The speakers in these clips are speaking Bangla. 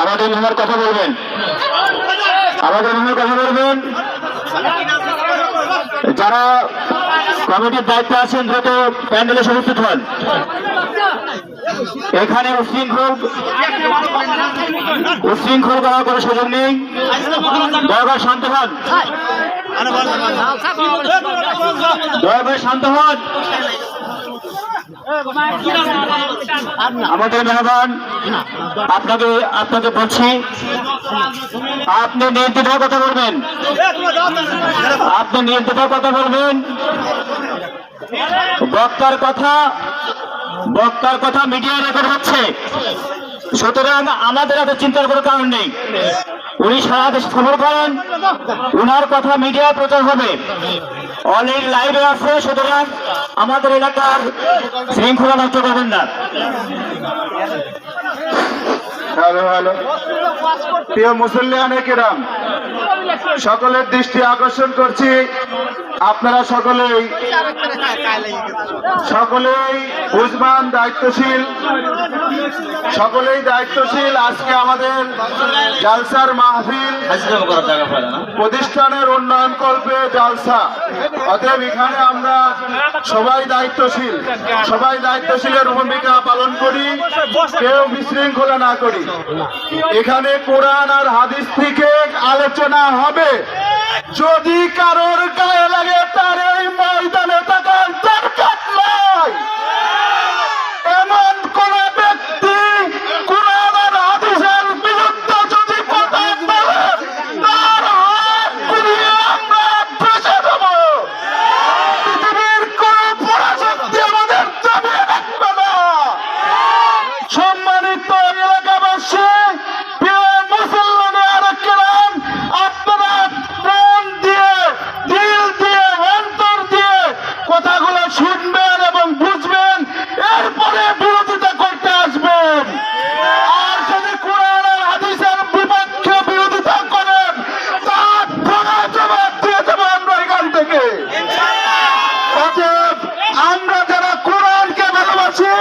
আমাদের মেহমানের কথা বলবেন, আমাদের মেহমানের কথা বলবেন। যারা কমিটির দায়িত্বে আছেন দ্রুত প্যান্ডেলে উপস্থিত হন। এখানে উশৃঙ্খল করার কোনো সুযোগ নেই। দয়া করে শান্ত হন, দয়া করে শান্ত হন। আমাদের মেহমান আপনাকে বলছি, আপনি নির্দ্বিধায় কথা বলবেন, আপনি নির্দ্বিধায় কথা বলবেন। বক্তার কথা মিডিয়া রেকর্ড হচ্ছে, সুতরাং আমাদের এত চিন্তার কোনো কারণ নেই। উনি সারা দেশ খবর করেন, উনার কথা মিডিয়ায় প্রচার হবে, অলরেডি লাইভে আছে। সুতরাং আমাদের এলাকার শৃঙ্খলা নষ্ট করবেন না। হ্যালো হ্যালো, প্রিয় মুসল্লিয়ানে কিরাম, সকলের দৃষ্টি আকর্ষণ করছি, আপনারা সকলেই বুঝবান, দায়িত্বশীল, সকলেই দায়িত্বশীল। আজকে আমাদের জালসার মাহফিল প্রতিষ্ঠানের উন্নয়ন কল্পে জালসা, অতএব এখানে আমরা সবাই দায়িত্বশীলের ভূমিকা পালন করি, কেউ বিশৃঙ্খলা না করি। এখানে কোরআন আর হাদিস থেকে আলোচনা হবে। যদি কারোর গায়ে লাগে তার এই ময়দানে থাকার দরকার নাই। এমন কোন ব্যক্তি কোরআন আর হাদিসের বিরুদ্ধে যদি কথা বলে তার হাত পুড়িয়ে আমরা ফেঁসে দেব। পৃথিবীর কোন পরাশক্তি আমাদের দমিয়ে রাখবে না। সম্মানিত এলাকাবাসী, প্রিয় মুসলমান কেরাম, আপনারা প্রাণ দিয়ে, দিল দিয়ে, অন্তর দিয়ে কথাগুলো শুনবেন এবং বুঝবেন, এরপরে বিরোধিতা করতে আসবেন। আর যদি কোরআন আর হাদিসের বিপক্ষে বিরোধিতা করেন, তার ভাঙা জবাব দিয়ে দেবো আমরা এখান থেকে। অতএব আমরা যারা কোরআনকে ভালোবাসি,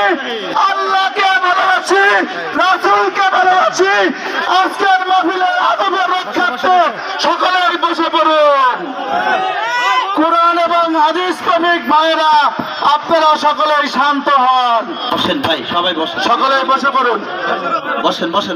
আল্লাহকে ভালোবাসি, রাসূলকে ভালোবাসি, আজকের মাহফিলের আদবের রক্ষার্থে সকলেই বসে পড়ুন। কোরআন এবং হাদিস প্রেমিক ভাইয়েরা, আপনারা সকলেই শান্ত হন। বসেন ভাই, সবাই বসেন, সকলেই বসে পড়ুন। বসেন বসেন।